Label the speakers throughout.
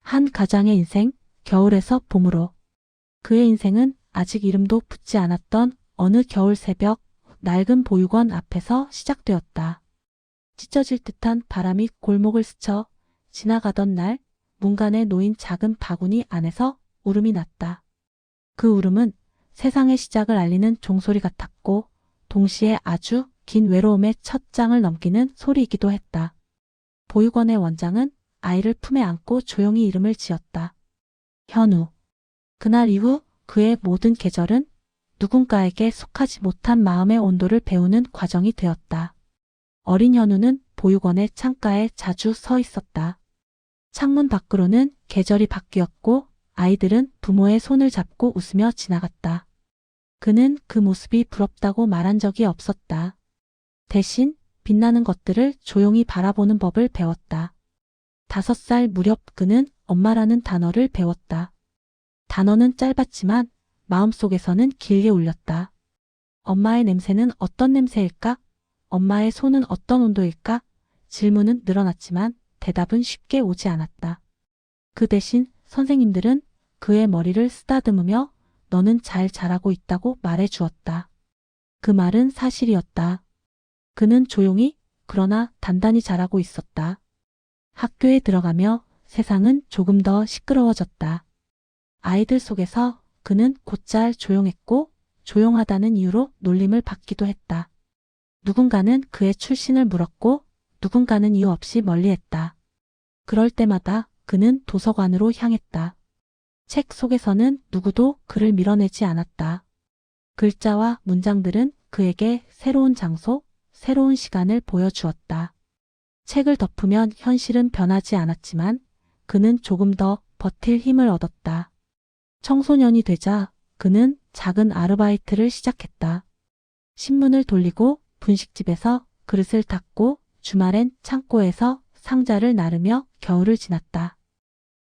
Speaker 1: 한 가장의 인생, 겨울에서 봄으로. 그의 인생은 아직 이름도 붙지 않았던 어느 겨울 새벽, 낡은 보육원 앞에서 시작되었다. 찢어질 듯한 바람이 골목을 스쳐 지나가던 날, 문간에 놓인 작은 바구니 안에서 울음이 났다. 그 울음은 세상의 시작을 알리는 종소리 같았고, 동시에 아주 긴 외로움의 첫 장을 넘기는 소리이기도 했다. 보육원의 원장은 아이를 품에 안고 조용히 이름을 지었다. 현우. 그날 이후 그의 모든 계절은 누군가에게 속하지 못한 마음의 온도를 배우는 과정이 되었다. 어린 현우는 보육원의 창가에 자주 서 있었다. 창문 밖으로는 계절이 바뀌었고 아이들은 부모의 손을 잡고 웃으며 지나갔다. 그는 그 모습이 부럽다고 말한 적이 없었다. 대신 빛나는 것들을 조용히 바라보는 법을 배웠다. 5살 무렵 그는 엄마라는 단어를 배웠다. 단어는 짧았지만 마음속에서는 길게 울렸다. 엄마의 냄새는 어떤 냄새일까? 엄마의 손은 어떤 온도일까? 질문은 늘어났지만 대답은 쉽게 오지 않았다. 그 대신 선생님들은 그의 머리를 쓰다듬으며 너는 잘 자라고 있다고 말해 주었다. 그 말은 사실이었다. 그는 조용히 그러나 단단히 자라고 있었다. 학교에 들어가며 세상은 조금 더 시끄러워졌다. 아이들 속에서 그는 곧잘 조용했고 조용하다는 이유로 놀림을 받기도 했다. 누군가는 그의 출신을 물었고 누군가는 이유 없이 멀리했다. 그럴 때마다 그는 도서관으로 향했다. 책 속에서는 누구도 그를 밀어내지 않았다. 글자와 문장들은 그에게 새로운 장소, 새로운 시간을 보여주었다. 책을 덮으면 현실은 변하지 않았지만 그는 조금 더 버틸 힘을 얻었다. 청소년이 되자 그는 작은 아르바이트를 시작했다. 신문을 돌리고 분식집에서 그릇을 닦고 주말엔 창고에서 상자를 나르며 겨울을 지났다.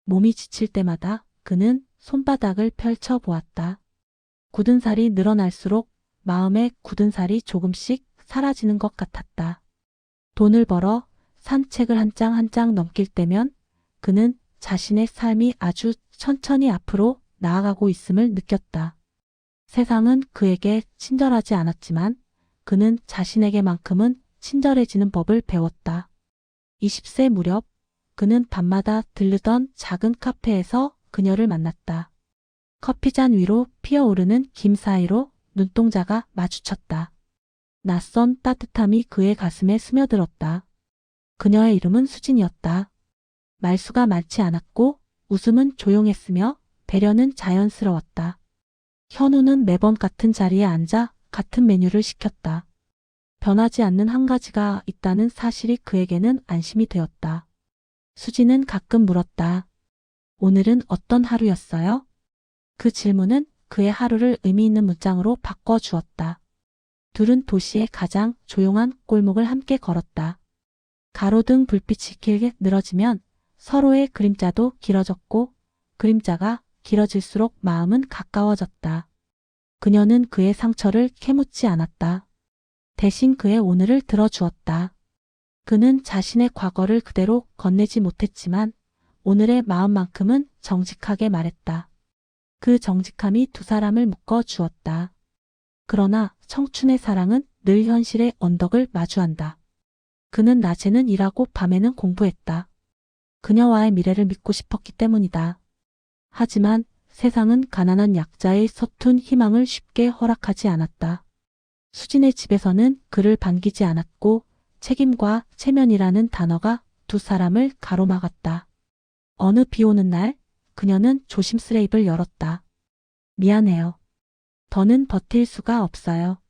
Speaker 1: 몸이 지칠 때마다 그는 손바닥을 펼쳐 보았다. 굳은 살이 늘어날수록 마음의 굳은 살이 조금씩 사라지는 것 같았다. 돈을 벌어 산 책을 한 장 한 장 넘길 때면 그는 자신의 삶이 아주 천천히 앞으로 나아가고 있음을 느꼈다. 세상은 그에게 친절하지 않았지만 그는 자신에게만큼은 친절해지는 법을 배웠다. 20세 무렵 그는 밤마다 들르던 작은 카페에서 그녀를 만났다. 커피잔 위로 피어오르는 김 사이로 눈동자가 마주쳤다. 낯선 따뜻함이 그의 가슴에 스며들었다. 그녀의 이름은 수진이었다. 말수가 많지 않았고 웃음은 조용했으며 배려는 자연스러웠다. 현우는 매번 같은 자리에 앉아 같은 메뉴를 시켰다. 변하지 않는 한 가지가 있다는 사실이 그에게는 안심이 되었다. 수진은 가끔 물었다. 오늘은 어떤 하루였어요? 그 질문은 그의 하루를 의미 있는 문장으로 바꿔주었다. 둘은 도시의 가장 조용한 골목을 함께 걸었다. 가로등 불빛이 길게 늘어지면 서로의 그림자도 길어졌고 그림자가 길어질수록 마음은 가까워졌다. 그녀는 그의 상처를 캐묻지 않았다. 대신 그의 오늘을 들어주었다. 그는 자신의 과거를 그대로 건네지 못했지만 오늘의 마음만큼은 정직하게 말했다. 그 정직함이 두 사람을 묶어 주었다. 그러나 청춘의 사랑은 늘 현실의 언덕을 마주한다. 그는 낮에는 일하고 밤에는 공부했다. 그녀와의 미래를 믿고 싶었기 때문이다. 하지만 세상은 가난한 약자의 서툰 희망을 쉽게 허락하지 않았다. 수진의 집에서는 그를 반기지 않았고 책임과 체면이라는 단어가 두 사람을 가로막았다. 어느 비 오는 날 그녀는 조심스레 입을 열었다. 미안해요. 더는 버틸 수가 없어요.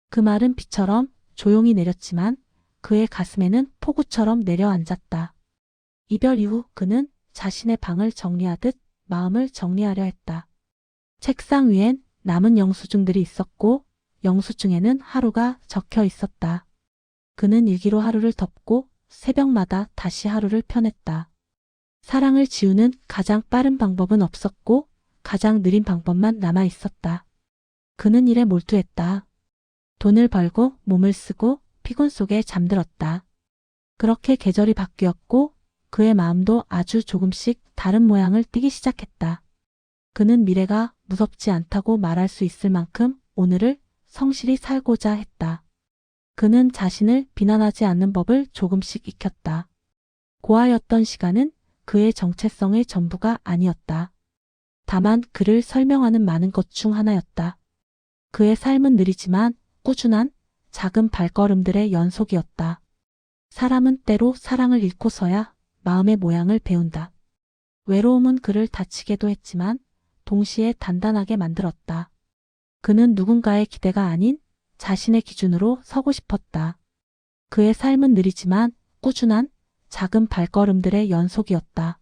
Speaker 1: 그 말은 비처럼 조용히 내렸지만 그의 가슴에는 폭우처럼 내려앉았다. 이별 이후 그는 자신의 방을 정리하듯 마음을 정리하려 했다. 책상 위엔 남은 영수증들이 있었고 영수증에는 하루가 적혀 있었다. 그는 일기로 하루를 덮고 새벽마다 다시 하루를 펴냈다. 사랑을 지우는 가장 빠른 방법은 없었고 가장 느린 방법만 남아 있었다. 그는 일에 몰두했다. 돈을 벌고 몸을 쓰고 피곤 속에 잠들었다. 그렇게 계절이 바뀌었고 그의 마음도 아주 조금씩 다른 모양을 띠기 시작했다. 그는 미래가 무섭지 않다고 말할 수 있을 만큼 오늘을 성실히 살고자 했다. 그는 자신을 비난하지 않는 법을 조금씩 익혔다. 고아였던 시간은 그의 정체성의 전부가 아니었다. 다만 그를 설명하는 많은 것 중 하나였다. 그의 삶은 느리지만 꾸준한 작은 발걸음들의 연속이었다. 사람은 때로 사랑을 잃고서야 마음의 모양을 배운다. 외로움은 그를 다치게도 했지만 동시에 단단하게 만들었다. 그는 누군가의 기대가 아닌 자신의 기준으로 서고 싶었다. 그의 삶은 느리지만 꾸준한 작은 발걸음들의 연속이었다.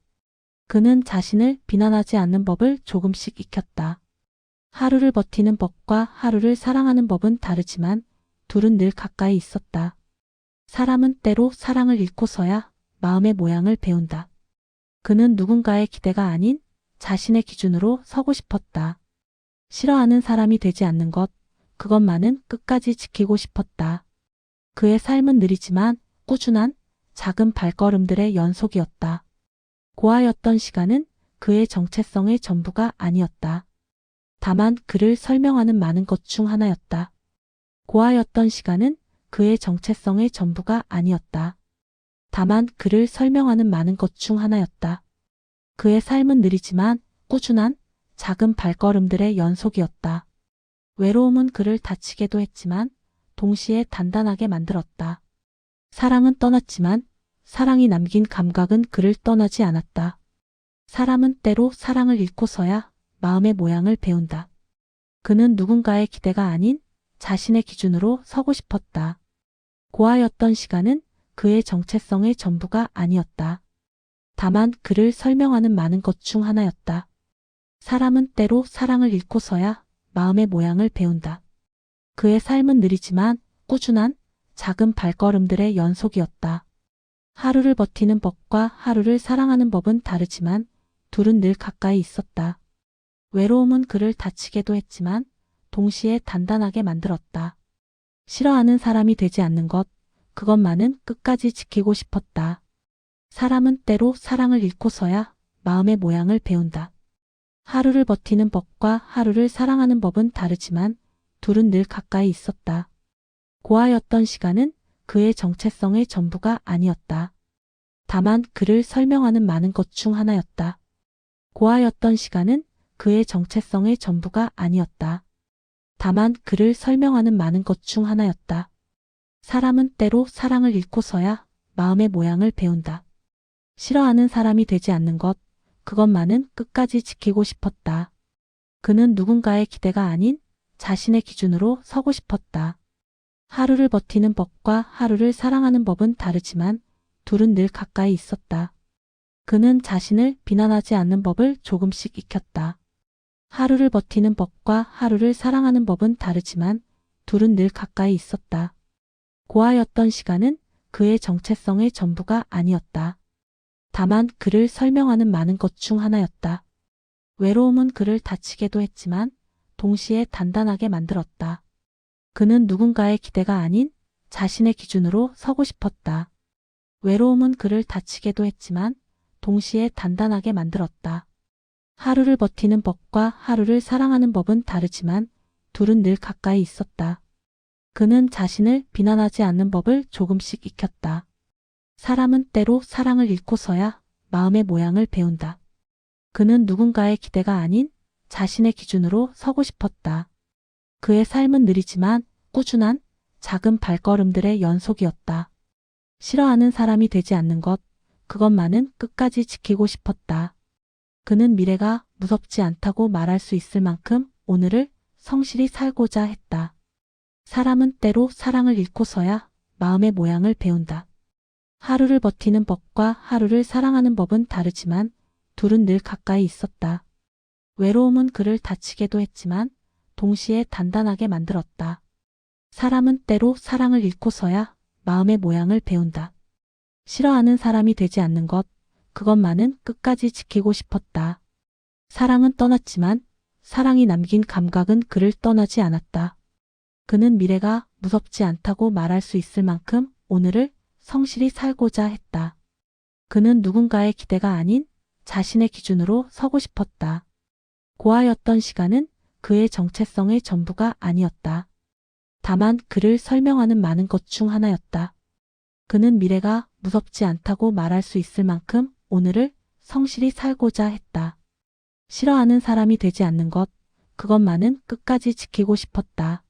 Speaker 1: 그는 자신을 비난하지 않는 법을 조금씩 익혔다. 하루를 버티는 법과 하루를 사랑하는 법은 다르지만 둘은 늘 가까이 있었다. 사람은 때로 사랑을 잃고서야 마음의 모양을 배운다. 그는 누군가의 기대가 아닌 자신의 기준으로 서고 싶었다. 싫어하는 사람이 되지 않는 것, 그것만은 끝까지 지키고 싶었다. 그의 삶은 느리지만 꾸준한 작은 발걸음들의 연속이었다. 고아였던 시간은 그의 정체성의 전부가 아니었다. 다만 그를 설명하는 많은 것 중 하나였다. 고아였던 시간은 그의 정체성의 전부가 아니었다. 다만 그를 설명하는 많은 것 중 하나였다. 그의 삶은 느리지만 꾸준한 작은 발걸음들의 연속이었다. 외로움은 그를 다치게도 했지만 동시에 단단하게 만들었다. 사랑은 떠났지만 사랑이 남긴 감각은 그를 떠나지 않았다. 사람은 때로 사랑을 잃고서야 마음의 모양을 배운다. 그는 누군가의 기대가 아닌 자신의 기준으로 서고 싶었다. 고아였던 시간은 그의 정체성의 전부가 아니었다. 다만 그를 설명하는 많은 것 중 하나였다. 사람은 때로 사랑을 잃고서야 마음의 모양을 배운다. 그의 삶은 느리지만 꾸준한 작은 발걸음들의 연속이었다. 하루를 버티는 법과 하루를 사랑하는 법은 다르지만 둘은 늘 가까이 있었다. 외로움은 그를 다치게도 했지만 동시에 단단하게 만들었다. 싫어하는 사람이 되지 않는 것, 그것만은 끝까지 지키고 싶었다. 사람은 때로 사랑을 잃고서야 마음의 모양을 배운다. 하루를 버티는 법과 하루를 사랑하는 법은 다르지만 둘은 늘 가까이 있었다. 고아였던 시간은 그의 정체성의 전부가 아니었다. 다만 그를 설명하는 많은 것 중 하나였다. 고아였던 시간은 그의 정체성의 전부가 아니었다. 다만 그를 설명하는 많은 것 중 하나였다. 사람은 때로 사랑을 잃고서야 마음의 모양을 배운다. 싫어하는 사람이 되지 않는 것, 그것만은 끝까지 지키고 싶었다. 그는 누군가의 기대가 아닌 자신의 기준으로 서고 싶었다. 하루를 버티는 법과 하루를 사랑하는 법은 다르지만 둘은 늘 가까이 있었다. 그는 자신을 비난하지 않는 법을 조금씩 익혔다. 하루를 버티는 법과 하루를 사랑하는 법은 다르지만 둘은 늘 가까이 있었다. 고아였던 시간은 그의 정체성의 전부가 아니었다. 다만 그를 설명하는 많은 것 중 하나였다. 외로움은 그를 다치게도 했지만 동시에 단단하게 만들었다. 그는 누군가의 기대가 아닌 자신의 기준으로 서고 싶었다. 외로움은 그를 다치게도 했지만 동시에 단단하게 만들었다. 하루를 버티는 법과 하루를 사랑하는 법은 다르지만 둘은 늘 가까이 있었다. 그는 자신을 비난하지 않는 법을 조금씩 익혔다. 사람은 때로 사랑을 잃고서야 마음의 모양을 배운다. 그는 누군가의 기대가 아닌 자신의 기준으로 서고 싶었다. 그의 삶은 느리지만 꾸준한 작은 발걸음들의 연속이었다. 싫어하는 사람이 되지 않는 것, 그것만은 끝까지 지키고 싶었다. 그는 미래가 무섭지 않다고 말할 수 있을 만큼 오늘을 성실히 살고자 했다. 사람은 때로 사랑을 잃고서야 마음의 모양을 배운다. 하루를 버티는 법과 하루를 사랑하는 법은 다르지만 둘은 늘 가까이 있었다. 외로움은 그를 다치게도 했지만 동시에 단단하게 만들었다. 사람은 때로 사랑을 잃고서야 마음의 모양을 배운다. 싫어하는 사람이 되지 않는 것, 그것만은 끝까지 지키고 싶었다. 사랑은 떠났지만 사랑이 남긴 감각은 그를 떠나지 않았다. 그는 미래가 무섭지 않다고 말할 수 있을 만큼 오늘을 성실히 살고자 했다. 그는 누군가의 기대가 아닌 자신의 기준으로 서고 싶었다. 고아였던 시간은 그의 정체성의 전부가 아니었다. 다만 그를 설명하는 많은 것 중 하나였다. 그는 미래가 무섭지 않다고 말할 수 있을 만큼 오늘을 성실히 살고자 했다. 싫어하는 사람이 되지 않는 것, 그것만은 끝까지 지키고 싶었다.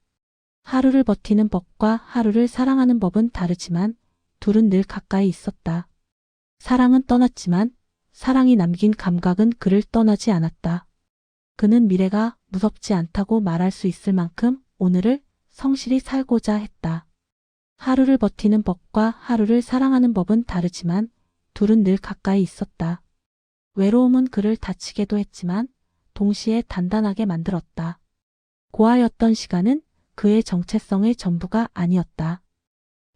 Speaker 1: 하루를 버티는 법과 하루를 사랑하는 법은 다르지만 둘은 늘 가까이 있었다. 사랑은 떠났지만 사랑이 남긴 감각은 그를 떠나지 않았다. 그는 미래가 무섭지 않다고 말할 수 있을 만큼 오늘을 성실히 살고자 했다. 하루를 버티는 법과 하루를 사랑하는 법은 다르지만 둘은 늘 가까이 있었다. 외로움은 그를 다치게도 했지만 동시에 단단하게 만들었다. 고아였던 시간은 그의 정체성의 전부가 아니었다.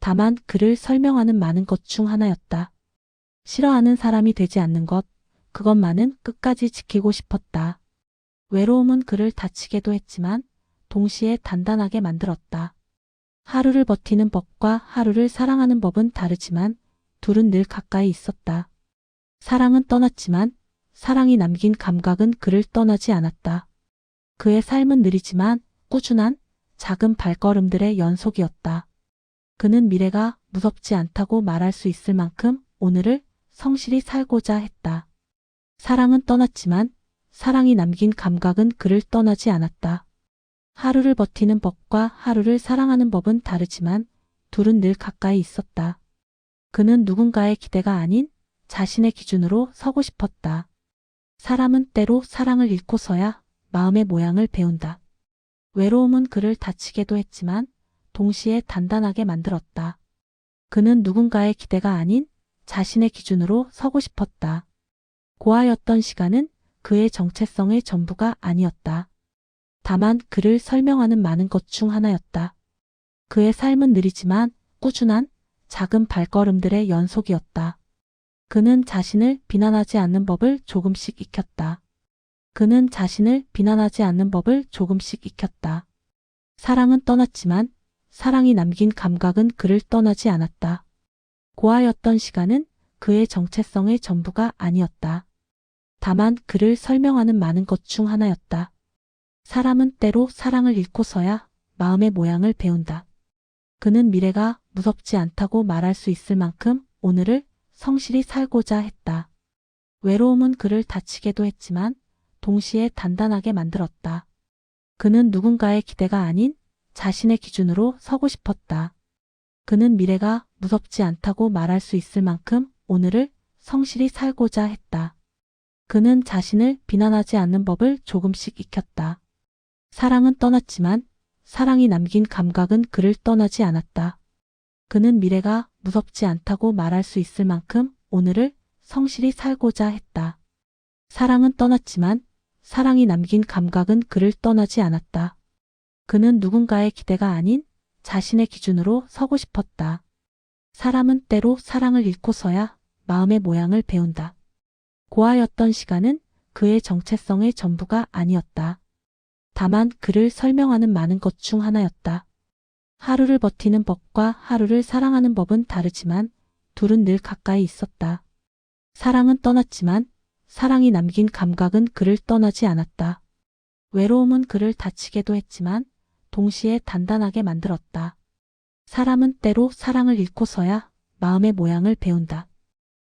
Speaker 1: 다만 그를 설명하는 많은 것 중 하나였다. 싫어하는 사람이 되지 않는 것, 그것만은 끝까지 지키고 싶었다. 외로움은 그를 다치게도 했지만 동시에 단단하게 만들었다. 하루를 버티는 법과 하루를 사랑하는 법은 다르지만 둘은 늘 가까이 있었다. 사랑은 떠났지만 사랑이 남긴 감각은 그를 떠나지 않았다. 그의 삶은 느리지만 꾸준한 작은 발걸음들의 연속이었다. 그는 미래가 무섭지 않다고 말할 수 있을 만큼 오늘을 성실히 살고자 했다. 사랑은 떠났지만 사랑이 남긴 감각은 그를 떠나지 않았다. 하루를 버티는 법과 하루를 사랑하는 법은 다르지만 둘은 늘 가까이 있었다. 그는 누군가의 기대가 아닌 자신의 기준으로 서고 싶었다. 사람은 때로 사랑을 잃고서야 마음의 모양을 배운다. 외로움은 그를 다치게도 했지만 동시에 단단하게 만들었다. 그는 누군가의 기대가 아닌 자신의 기준으로 서고 싶었다. 고아였던 시간은 그의 정체성의 전부가 아니었다. 다만 그를 설명하는 많은 것 중 하나였다. 그의 삶은 느리지만 꾸준한 작은 발걸음들의 연속이었다. 그는 자신을 비난하지 않는 법을 조금씩 익혔다. 그는 자신을 비난하지 않는 법을 조금씩 익혔다. 사랑은 떠났지만 사랑이 남긴 감각은 그를 떠나지 않았다. 고아였던 시간은 그의 정체성의 전부가 아니었다. 다만 그를 설명하는 많은 것 중 하나였다. 사람은 때로 사랑을 잃고서야 마음의 모양을 배운다. 그는 미래가 무섭지 않다고 말할 수 있을 만큼 오늘을 성실히 살고자 했다. 외로움은 그를 다치게도 했지만 동시에 단단하게 만들었다. 그는 누군가의 기대가 아닌 자신의 기준으로 서고 싶었다. 그는 미래가 무섭지 않다고 말할 수 있을 만큼 오늘을 성실히 살고자 했다. 그는 자신을 비난하지 않는 법을 조금씩 익혔다. 사랑은 떠났지만 사랑이 남긴 감각은 그를 떠나지 않았다. 그는 미래가 무섭지 않다고 말할 수 있을 만큼 오늘을 성실히 살고자 했다. 사랑은 떠났지만 사랑이 남긴 감각은 그를 떠나지 않았다. 그는 누군가의 기대가 아닌 자신의 기준으로 서고 싶었다. 사람은 때로 사랑을 잃고서야 마음의 모양을 배운다. 고아였던 시간은 그의 정체성의 전부가 아니었다. 다만 그를 설명하는 많은 것 중 하나였다. 하루를 버티는 법과 하루를 사랑하는 법은 다르지만 둘은 늘 가까이 있었다. 사랑은 떠났지만 사랑이 남긴 감각은 그를 떠나지 않았다. 외로움은 그를 다치게도 했지만 동시에 단단하게 만들었다. 사람은 때로 사랑을 잃고서야 마음의 모양을 배운다.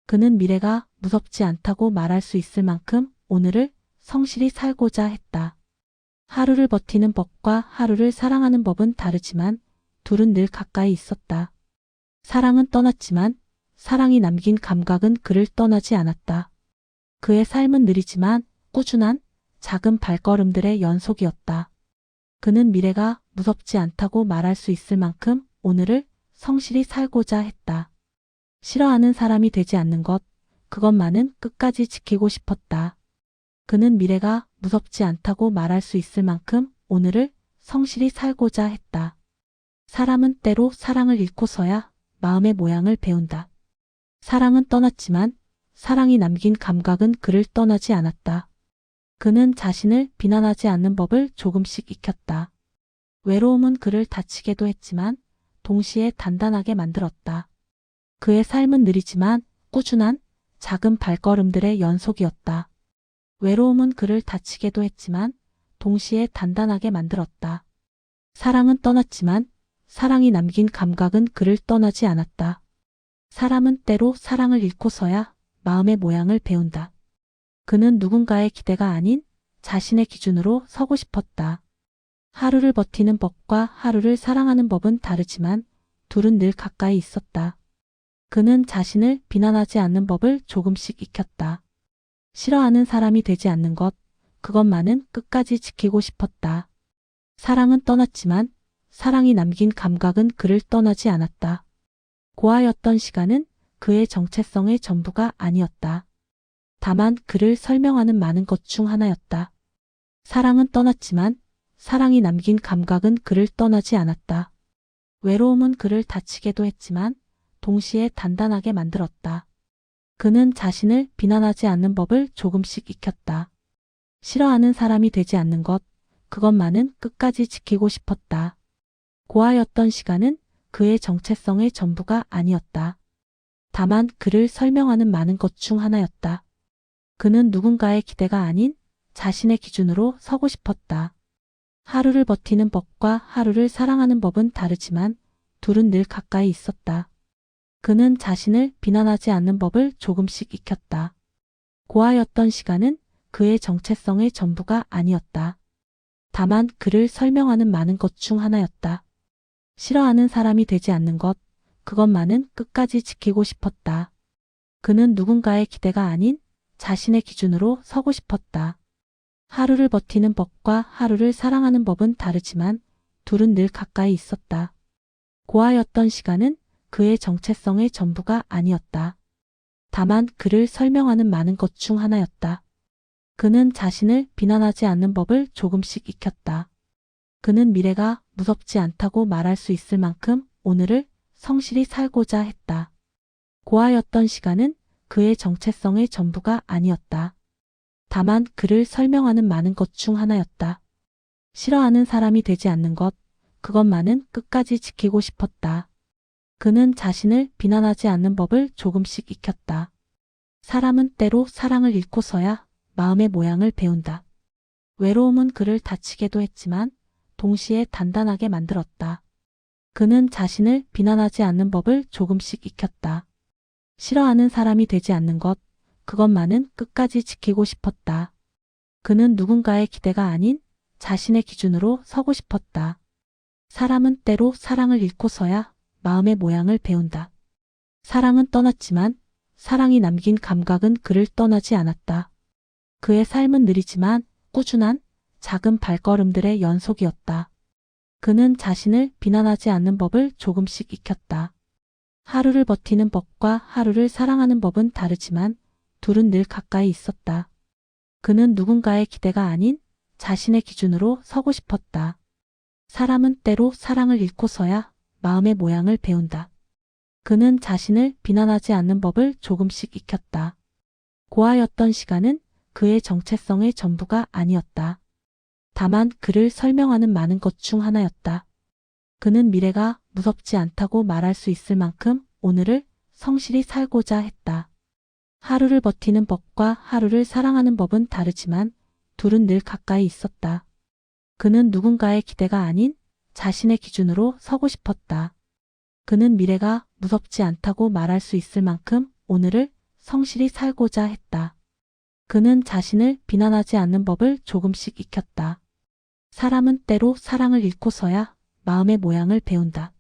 Speaker 1: 그는 미래가 무섭지 않다고 말할 수 있을 만큼 오늘을 성실히 살고자 했다. 하루를 버티는 법과 하루를 사랑하는 법은 다르지만 둘은 늘 가까이 있었다. 사랑은 떠났지만 사랑이 남긴 감각은 그를 떠나지 않았다. 그의 삶은 느리지만 꾸준한 작은 발걸음들의 연속이었다. 그는 미래가 무섭지 않다고 말할 수 있을 만큼 오늘을 성실히 살고자 했다. 싫어하는 사람이 되지 않는 것, 그것만은 끝까지 지키고 싶었다. 그는 미래가 무섭지 않다고 말할 수 있을 만큼 오늘을 성실히 살고자 했다. 사람은 때로 사랑을 잃고서야 마음의 모양을 배운다. 사랑은 떠났지만 사랑이 남긴 감각은 그를 떠나지 않았다. 그는 자신을 비난하지 않는 법을 조금씩 익혔다. 외로움은 그를 다치게도 했지만 동시에 단단하게 만들었다. 그의 삶은 느리지만 꾸준한 작은 발걸음들의 연속이었다. 외로움은 그를 다치게도 했지만 동시에 단단하게 만들었다. 사랑은 떠났지만 사랑이 남긴 감각은 그를 떠나지 않았다. 사람은 때로 사랑을 잃고서야 마음의 모양을 배운다. 그는 누군가의 기대가 아닌 자신의 기준으로 서고 싶었다. 하루를 버티는 법과 하루를 사랑하는 법은 다르지만 둘은 늘 가까이 있었다. 그는 자신을 비난하지 않는 법을 조금씩 익혔다. 싫어하는 사람이 되지 않는 것, 그것만은 끝까지 지키고 싶었다. 사랑은 떠났지만 사랑이 남긴 감각은 그를 떠나지 않았다. 고아였던 시간은 그의 정체성의 전부가 아니었다. 다만 그를 설명하는 많은 것 중 하나였다. 사랑은 떠났지만 사랑이 남긴 감각은 그를 떠나지 않았다. 외로움은 그를 다치게도 했지만 동시에 단단하게 만들었다. 그는 자신을 비난하지 않는 법을 조금씩 익혔다. 싫어하는 사람이 되지 않는 것, 그것만은 끝까지 지키고 싶었다. 고아였던 시간은 그의 정체성의 전부가 아니었다. 다만 그를 설명하는 많은 것 중 하나였다. 그는 누군가의 기대가 아닌 자신의 기준으로 서고 싶었다. 하루를 버티는 법과 하루를 사랑하는 법은 다르지만 둘은 늘 가까이 있었다. 그는 자신을 비난하지 않는 법을 조금씩 익혔다. 고아였던 시간은 그의 정체성의 전부가 아니었다. 다만 그를 설명하는 많은 것 중 하나였다. 싫어하는 사람이 되지 않는 것, 그것만은 끝까지 지키고 싶었다. 그는 누군가의 기대가 아닌 자신의 기준으로 서고 싶었다. 하루를 버티는 법과 하루를 사랑하는 법은 다르지만 둘은 늘 가까이 있었다. 고아였던 시간은 그의 정체성의 전부가 아니었다. 다만 그를 설명하는 많은 것 중 하나였다. 그는 자신을 비난하지 않는 법을 조금씩 익혔다. 그는 미래가 무섭지 않다고 말할 수 있을 만큼 오늘을 성실히 살고자 했다. 고아였던 시간은 그의 정체성의 전부가 아니었다. 다만 그를 설명하는 많은 것 중 하나였다. 싫어하는 사람이 되지 않는 것, 그것만은 끝까지 지키고 싶었다. 그는 자신을 비난하지 않는 법을 조금씩 익혔다. 사람은 때로 사랑을 잃고서야 마음의 모양을 배운다. 외로움은 그를 다치게도 했지만 동시에 단단하게 만들었다. 그는 자신을 비난하지 않는 법을 조금씩 익혔다. 싫어하는 사람이 되지 않는 것, 그것만은 끝까지 지키고 싶었다. 그는 누군가의 기대가 아닌 자신의 기준으로 서고 싶었다. 사람은 때로 사랑을 잃고서야 마음의 모양을 배운다. 사랑은 떠났지만 사랑이 남긴 감각은 그를 떠나지 않았다. 그의 삶은 느리지만 꾸준한 작은 발걸음들의 연속이었다. 그는 자신을 비난하지 않는 법을 조금씩 익혔다. 하루를 버티는 법과 하루를 사랑하는 법은 다르지만 둘은 늘 가까이 있었다. 그는 누군가의 기대가 아닌 자신의 기준으로 서고 싶었다. 사람은 때로 사랑을 잃고서야 마음의 모양을 배운다. 그는 자신을 비난하지 않는 법을 조금씩 익혔다. 고아였던 시간은 그의 정체성의 전부가 아니었다. 다만 그를 설명하는 많은 것 중 하나였다. 그는 미래가 무섭지 않다고 말할 수 있을 만큼 오늘을 성실히 살고자 했다. 하루를 버티는 법과 하루를 사랑하는 법은 다르지만 둘은 늘 가까이 있었다. 그는 누군가의 기대가 아닌 자신의 기준으로 서고 싶었다. 그는 미래가 무섭지 않다고 말할 수 있을 만큼 오늘을 성실히 살고자 했다. 그는 자신을 비난하지 않는 법을 조금씩 익혔다. 사람은 때로 사랑을 잃고서야 마음의 모양을 배운다.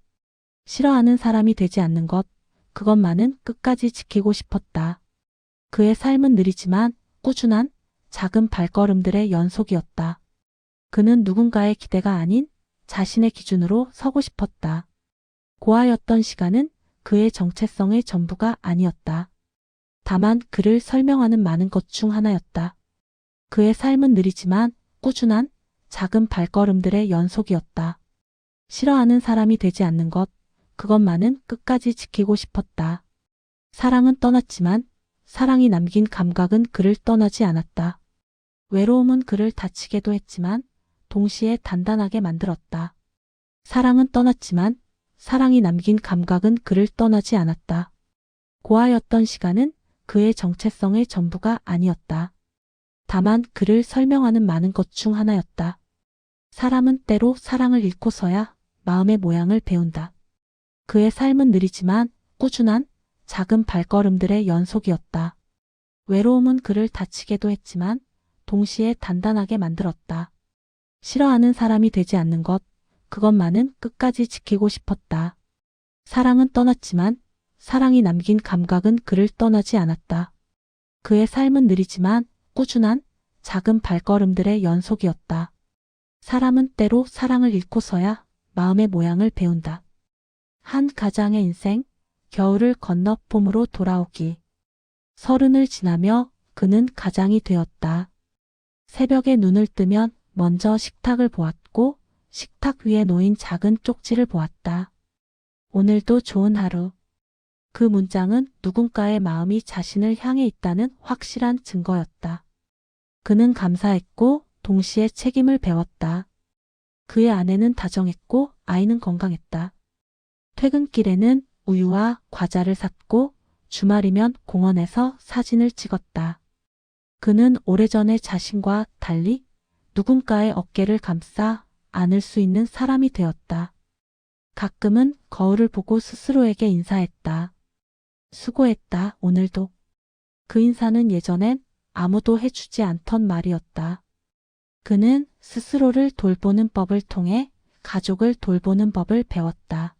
Speaker 1: 싫어하는 사람이 되지 않는 것, 그것만은 끝까지 지키고 싶었다. 그의 삶은 느리지만 꾸준한 작은 발걸음들의 연속이었다. 그는 누군가의 기대가 아닌 자신의 기준으로 서고 싶었다. 고아였던 시간은 그의 정체성의 전부가 아니었다. 다만 그를 설명하는 많은 것 중 하나였다. 그의 삶은 느리지만 꾸준한 작은 발걸음들의 연속이었다. 싫어하는 사람이 되지 않는 것, 그것만은 끝까지 지키고 싶었다. 사랑은 떠났지만 사랑이 남긴 감각은 그를 떠나지 않았다. 외로움은 그를 다치게도 했지만 동시에 단단하게 만들었다. 사랑은 떠났지만 사랑이 남긴 감각은 그를 떠나지 않았다. 고아였던 시간은 그의 정체성의 전부가 아니었다. 다만 그를 설명하는 많은 것 중 하나였다. 사람은 때로 사랑을 잃고서야 마음의 모양을 배운다. 그의 삶은 느리지만 꾸준한 작은 발걸음들의 연속이었다. 외로움은 그를 다치게도 했지만 동시에 단단하게 만들었다. 싫어하는 사람이 되지 않는 것, 그것만은 끝까지 지키고 싶었다. 사랑은 떠났지만 사랑이 남긴 감각은 그를 떠나지 않았다. 그의 삶은 느리지만 꾸준한 작은 발걸음들의 연속이었다. 사람은 때로 사랑을 잃고서야 마음의 모양을 배운다. 한 가장의 인생, 겨울을 건너 봄으로 돌아오기. 30을 지나며 그는 가장이 되었다. 새벽에 눈을 뜨면 먼저 식탁을 보았고 식탁 위에 놓인 작은 쪽지를 보았다. 오늘도 좋은 하루. 그 문장은 누군가의 마음이 자신을 향해 있다는 확실한 증거였다. 그는 감사했고 동시에 책임을 배웠다. 그의 아내는 다정했고 아이는 건강했다. 퇴근길에는 우유와 과자를 샀고 주말이면 공원에서 사진을 찍었다. 그는 오래전에 자신과 달리 누군가의 어깨를 감싸 안을 수 있는 사람이 되었다. 가끔은 거울을 보고 스스로에게 인사했다. 수고했다, 오늘도. 그 인사는 예전엔 아무도 해주지 않던 말이었다. 그는 스스로를 돌보는 법을 통해 가족을 돌보는 법을 배웠다.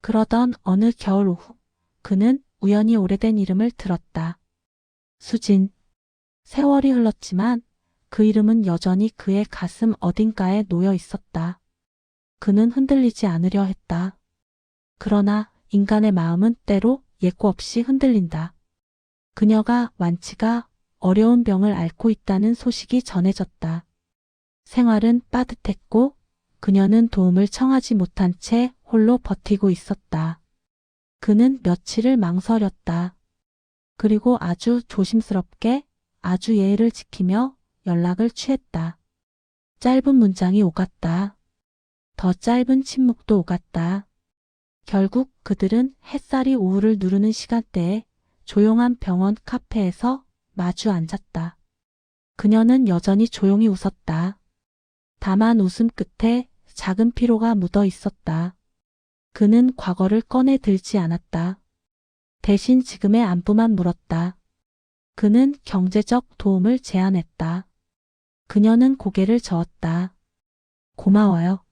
Speaker 1: 그러던 어느 겨울 오후, 그는 우연히 오래된 이름을 들었다. 수진. 세월이 흘렀지만 그 이름은 여전히 그의 가슴 어딘가에 놓여 있었다. 그는 흔들리지 않으려 했다. 그러나 인간의 마음은 때로 예고 없이 흔들린다. 그녀가 완치가 어려운 병을 앓고 있다는 소식이 전해졌다. 생활은 빠듯했고 그녀는 도움을 청하지 못한 채 홀로 버티고 있었다. 그는 며칠을 망설였다. 그리고 아주 조심스럽게 아주 예의를 지키며 연락을 취했다. 짧은 문장이 오갔다. 더 짧은 침묵도 오갔다. 결국 그들은 햇살이 오후를 누르는 시간대에 조용한 병원 카페에서 마주 앉았다. 그녀는 여전히 조용히 웃었다. 다만 웃음 끝에 작은 피로가 묻어 있었다. 그는 과거를 꺼내 들지 않았다. 대신 지금의 안부만 물었다. 그는 경제적 도움을 제안했다. 그녀는 고개를 저었다. 고마워요.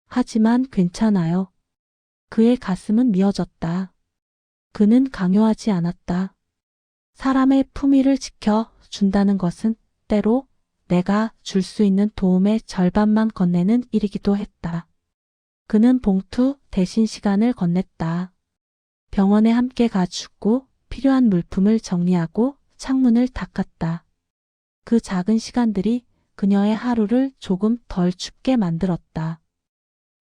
Speaker 1: 하지만 괜찮아요. 그의 가슴은 미어졌다. 그는 강요하지 않았다. 사람의 품위를 지켜 준다는 것은 때로 내가 줄 수 있는 도움의 절반만 건네는 일이기도 했다. 그는 봉투 대신 시간을 건넸다. 병원에 함께 가주고 필요한 물품을 정리하고 창문을 닦았다. 그 작은 시간들이 그녀의 하루를 조금 덜 춥게 만들었다.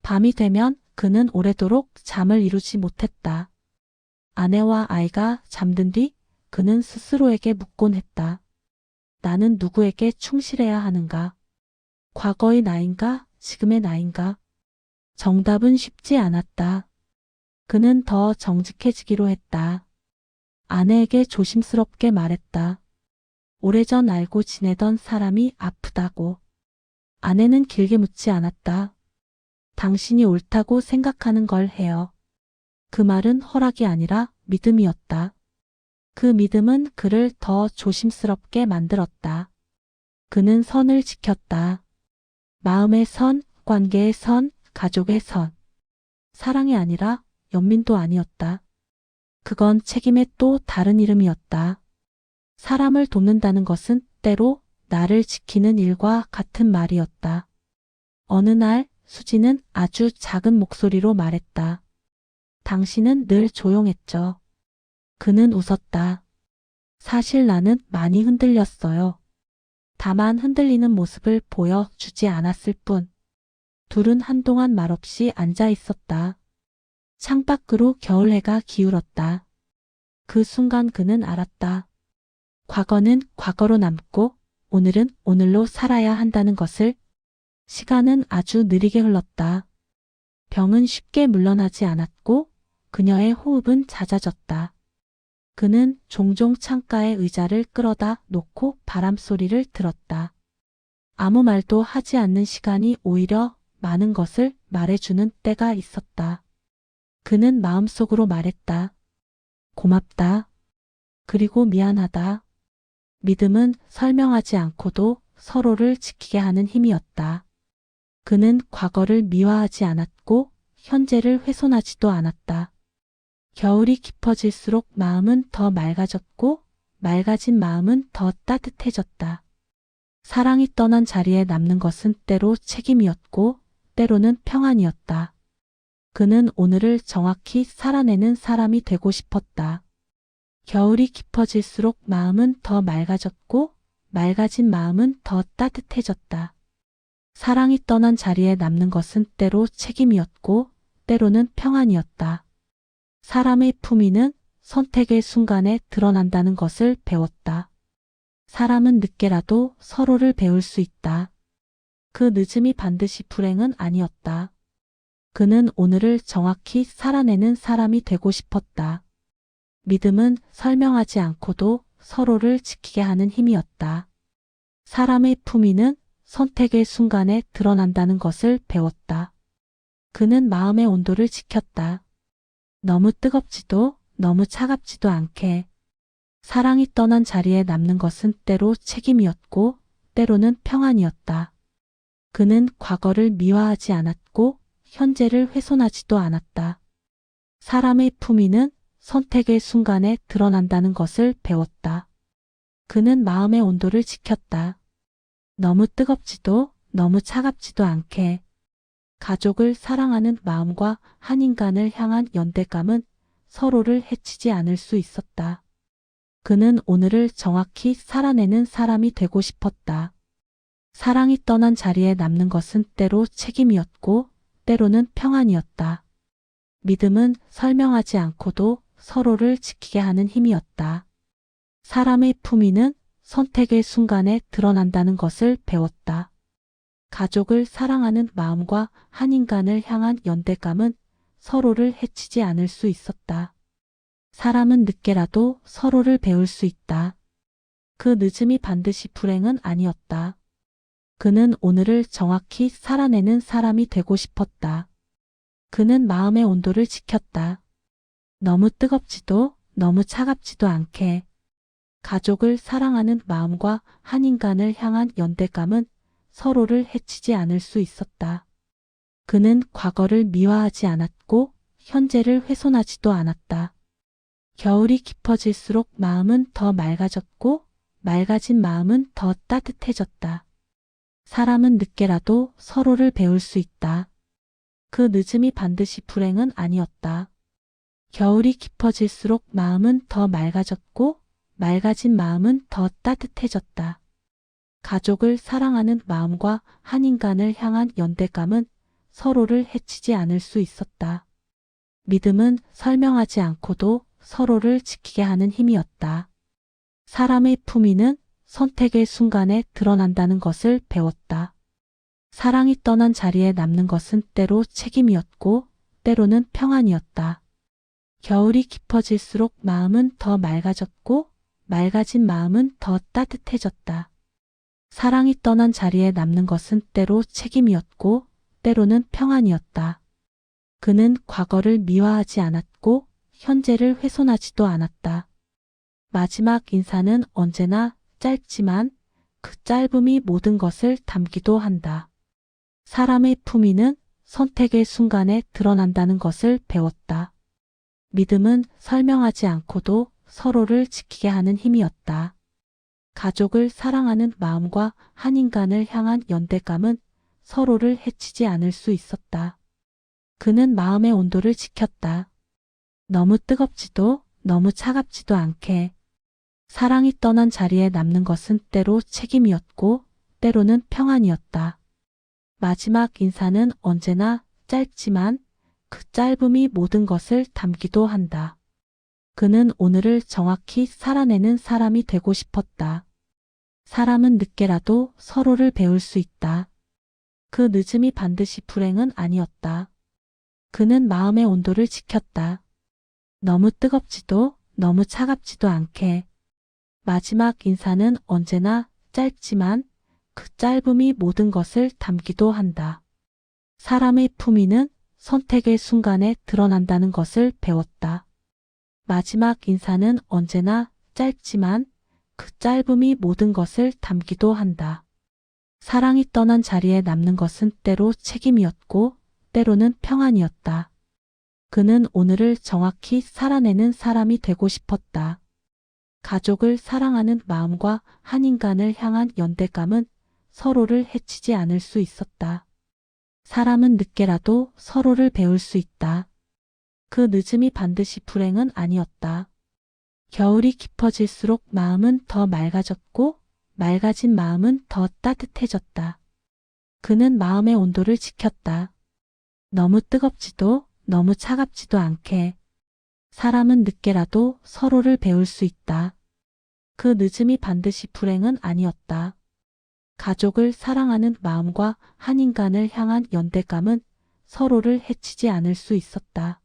Speaker 1: 밤이 되면 그는 오래도록 잠을 이루지 못했다. 아내와 아이가 잠든 뒤 그는 스스로에게 묻곤 했다. 나는 누구에게 충실해야 하는가? 과거의 나인가? 지금의 나인가? 정답은 쉽지 않았다. 그는 더 정직해지기로 했다. 아내에게 조심스럽게 말했다. 오래전 알고 지내던 사람이 아프다고. 아내는 길게 묻지 않았다. 당신이 옳다고 생각하는 걸 해요. 그 말은 허락이 아니라 믿음이었다. 그 믿음은 그를 더 조심스럽게 만들었다. 그는 선을 지켰다. 마음의 선, 관계의 선, 가족의 선. 사랑이 아니라 연민도 아니었다. 그건 책임의 또 다른 이름이었다. 사람을 돕는다는 것은 때로 나를 지키는 일과 같은 말이었다. 어느 날 수지는 아주 작은 목소리로 말했다. 당신은 늘 조용했죠. 그는 웃었다. 사실 나는 많이 흔들렸어요. 다만 흔들리는 모습을 보여주지 않았을 뿐. 둘은 한동안 말없이 앉아 있었다. 창밖으로 겨울해가 기울었다. 그 순간 그는 알았다. 과거는 과거로 남고 오늘은 오늘로 살아야 한다는 것을. 시간은 아주 느리게 흘렀다. 병은 쉽게 물러나지 않았고 그녀의 호흡은 잦아졌다. 그는 종종 창가에 의자를 끌어다 놓고 바람 소리를 들었다. 아무 말도 하지 않는 시간이 오히려 많은 것을 말해주는 때가 있었다. 그는 마음속으로 말했다. 고맙다. 그리고 미안하다. 믿음은 설명하지 않고도 서로를 지키게 하는 힘이었다. 그는 과거를 미화하지 않았고 현재를 훼손하지도 않았다. 겨울이 깊어질수록 마음은 더 맑아졌고 맑아진 마음은 더 따뜻해졌다. 사랑이 떠난 자리에 남는 것은 때로 책임이었고 때로는 평안이었다. 그는 오늘을 정확히 살아내는 사람이 되고 싶었다. 겨울이 깊어질수록 마음은 더 맑아졌고 맑아진 마음은 더 따뜻해졌다. 사랑이 떠난 자리에 남는 것은 때로 책임이었고 때로는 평안이었다. 사람의 품위는 선택의 순간에 드러난다는 것을 배웠다. 사람은 늦게라도 서로를 배울 수 있다. 그 늦음이 반드시 불행은 아니었다. 그는 오늘을 정확히 살아내는 사람이 되고 싶었다. 믿음은 설명하지 않고도 서로를 지키게 하는 힘이었다. 사람의 품위는 선택의 순간에 드러난다는 것을 배웠다. 그는 마음의 온도를 지켰다. 너무 뜨겁지도 너무 차갑지도 않게. 사랑이 떠난 자리에 남는 것은 때로 책임이었고 때로는 평안이었다. 그는 과거를 미화하지 않았고 현재를 훼손하지도 않았다. 사람의 품위는 선택의 순간에 드러난다는 것을 배웠다. 그는 마음의 온도를 지켰다. 너무 뜨겁지도 너무 차갑지도 않게. 가족을 사랑하는 마음과 한 인간을 향한 연대감은 서로를 해치지 않을 수 있었다. 그는 오늘을 정확히 살아내는 사람이 되고 싶었다. 사랑이 떠난 자리에 남는 것은 때로 책임이었고 때로는 평안이었다. 믿음은 설명하지 않고도 서로를 지키게 하는 힘이었다. 사람의 품위는 선택의 순간에 드러난다는 것을 배웠다. 가족을 사랑하는 마음과 한 인간을 향한 연대감은 서로를 해치지 않을 수 있었다. 사람은 늦게라도 서로를 배울 수 있다. 그 늦음이 반드시 불행은 아니었다. 그는 오늘을 정확히 살아내는 사람이 되고 싶었다. 그는 마음의 온도를 지켰다. 너무 뜨겁지도 너무 차갑지도 않게. 가족을 사랑하는 마음과 한 인간을 향한 연대감은 서로를 해치지 않을 수 있었다. 그는 과거를 미화하지 않았고 현재를 훼손하지도 않았다. 겨울이 깊어질수록 마음은 더 맑아졌고 맑아진 마음은 더 따뜻해졌다. 사람은 늦게라도 서로를 배울 수 있다. 그 늦음이 반드시 불행은 아니었다. 겨울이 깊어질수록 마음은 더 맑아졌고 맑아진 마음은 더 따뜻해졌다. 가족을 사랑하는 마음과 한 인간을 향한 연대감은 서로를 해치지 않을 수 있었다. 믿음은 설명하지 않고도 서로를 지키게 하는 힘이었다. 사람의 품위는 선택의 순간에 드러난다는 것을 배웠다. 사랑이 떠난 자리에 남는 것은 때로 책임이었고 때로는 평안이었다. 겨울이 깊어질수록 마음은 더 맑아졌고 맑아진 마음은 더 따뜻해졌다. 사랑이 떠난 자리에 남는 것은 때로 책임이었고 때로는 평안이었다. 그는 과거를 미화하지 않았고 현재를 훼손하지도 않았다. 마지막 인사는 언제나 짧지만 그 짧음이 모든 것을 담기도 한다. 사람의 품위는 선택의 순간에 드러난다는 것을 배웠다. 믿음은 설명하지 않고도 서로를 지키게 하는 힘이었다. 가족을 사랑하는 마음과 한 인간을 향한 연대감은 서로를 해치지 않을 수 있었다. 그는 마음의 온도를 지켰다. 너무 뜨겁지도 너무 차갑지도 않게. 사랑이 떠난 자리에 남는 것은 때로 책임이었고 때로는 평안이었다. 마지막 인사는 언제나 짧지만 그 짧음이 모든 것을 담기도 한다. 그는 오늘을 정확히 살아내는 사람이 되고 싶었다. 사람은 늦게라도 서로를 배울 수 있다. 그 늦음이 반드시 불행은 아니었다. 그는 마음의 온도를 지켰다. 너무 뜨겁지도 너무 차갑지도 않게. 마지막 인사는 언제나 짧지만 그 짧음이 모든 것을 담기도 한다. 사람의 품위는 선택의 순간에 드러난다는 것을 배웠다. 마지막 인사는 언제나 짧지만 그 짧음이 모든 것을 담기도 한다. 사랑이 떠난 자리에 남는 것은 때로 책임이었고 때로는 평안이었다. 그는 오늘을 정확히 살아내는 사람이 되고 싶었다. 가족을 사랑하는 마음과 한 인간을 향한 연대감은 서로를 해치지 않을 수 있었다. 사람은 늦게라도 서로를 배울 수 있다. 그 늦음이 반드시 불행은 아니었다. 겨울이 깊어질수록 마음은 더 맑아졌고 맑아진 마음은 더 따뜻해졌다. 그는 마음의 온도를 지켰다. 너무 뜨겁지도 너무 차갑지도 않게. 사람은 늦게라도 서로를 배울 수 있다. 그 늦음이 반드시 불행은 아니었다. 가족을 사랑하는 마음과 한 인간을 향한 연대감은 서로를 해치지 않을 수 있었다.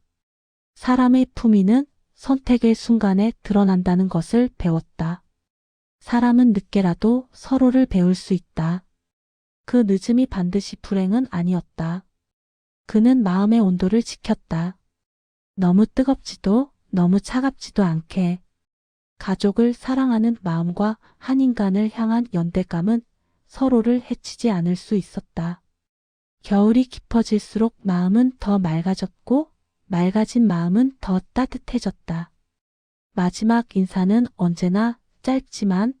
Speaker 1: 사람의 품위는 선택의 순간에 드러난다는 것을 배웠다. 사람은 늦게라도 서로를 배울 수 있다. 그 늦음이 반드시 불행은 아니었다. 그는 마음의 온도를 지켰다. 너무 뜨겁지도 너무 차갑지도 않게. 가족을 사랑하는 마음과 한 인간을 향한 연대감은 서로를 해치지 않을 수 있었다. 겨울이 깊어질수록 마음은 더 맑아졌고 맑아진 마음은 더 따뜻해졌다. 마지막 인사는 언제나 짧지만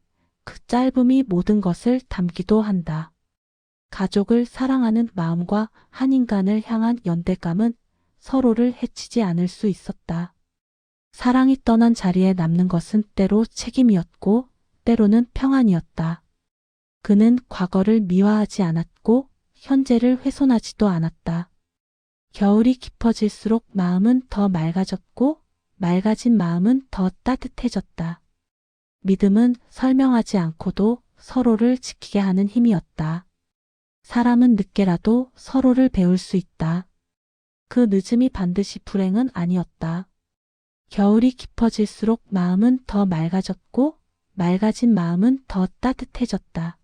Speaker 1: 그 짧음이 모든 것을 담기도 한다. 가족을 사랑하는 마음과 한 인간을 향한 연대감은 서로를 해치지 않을 수 있었다. 사랑이 떠난 자리에 남는 것은 때로 책임이었고 때로는 평안이었다. 그는 과거를 미화하지 않았고 현재를 훼손하지도 않았다. 겨울이 깊어질수록 마음은 더 맑아졌고 맑아진 마음은 더 따뜻해졌다. 믿음은 설명하지 않고도 서로를 지키게 하는 힘이었다. 사람은 늦게라도 서로를 배울 수 있다. 그 늦음이 반드시 불행은 아니었다. 겨울이 깊어질수록 마음은 더 맑아졌고 맑아진 마음은 더 따뜻해졌다.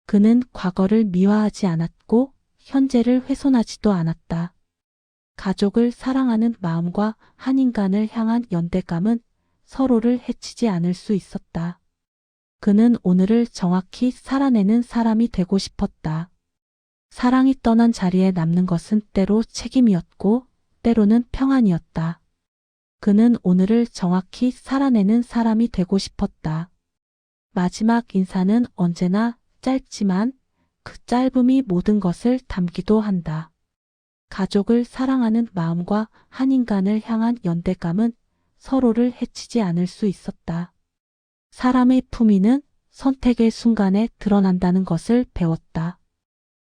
Speaker 1: 그는 과거를 미화하지 않았고 현재를 훼손하지도 않았다. 가족을 사랑하는 마음과 한 인간을 향한 연대감은 서로를 해치지 않을 수 있었다. 그는 오늘을 정확히 살아내는 사람이 되고 싶었다. 사랑이 떠난 자리에 남는 것은 때로 책임이었고 때로는 평안이었다. 그는 오늘을 정확히 살아내는 사람이 되고 싶었다. 마지막 인사는 언제나 짧지만 그 짧음이 모든 것을 담기도 한다. 가족을 사랑하는 마음과 한 인간을 향한 연대감은 서로를 해치지 않을 수 있었다. 사람의 품위는 선택의 순간에 드러난다는 것을 배웠다.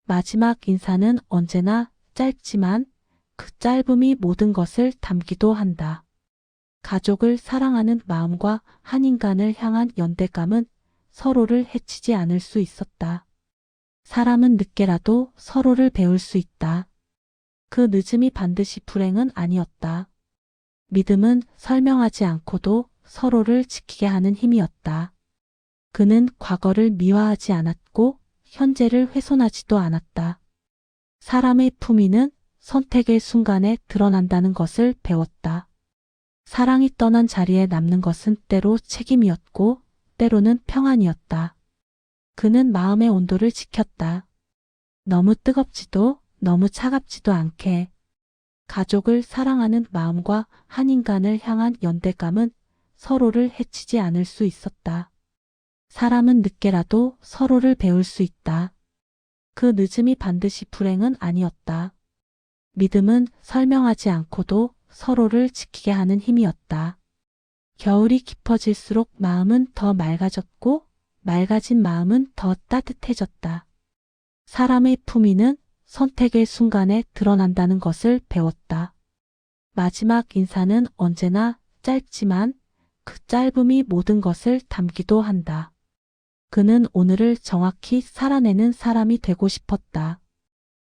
Speaker 1: 마지막 인사는 언제나 짧지만 그 짧음이 모든 것을 담기도 한다. 가족을 사랑하는 마음과 한 인간을 향한 연대감은 서로를 해치지 않을 수 있었다. 사람은 늦게라도 서로를 배울 수 있다. 그 늦음이 반드시 불행은 아니었다. 믿음은 설명하지 않고도 서로를 지키게 하는 힘이었다. 그는 과거를 미화하지 않았고 현재를 훼손하지도 않았다. 사람의 품위는 선택의 순간에 드러난다는 것을 배웠다. 사랑이 떠난 자리에 남는 것은 때로 책임이었고 때로는 평안이었다. 그는 마음의 온도를 지켰다. 너무 뜨겁지도 너무 차갑지도 않게. 가족을 사랑하는 마음과 한 인간을 향한 연대감은 서로를 해치지 않을 수 있었다. 사람은 늦게라도 서로를 배울 수 있다. 그 늦음이 반드시 불행은 아니었다. 믿음은 설명하지 않고도 서로를 지키게 하는 힘이었다. 겨울이 깊어질수록 마음은 더 맑아졌고 맑아진 마음은 더 따뜻해졌다. 사람의 품위는 선택의 순간에 드러난다는 것을 배웠다. 마지막 인사는 언제나 짧지만 그 짧음이 모든 것을 담기도 한다. 그는 오늘을 정확히 살아내는 사람이 되고 싶었다.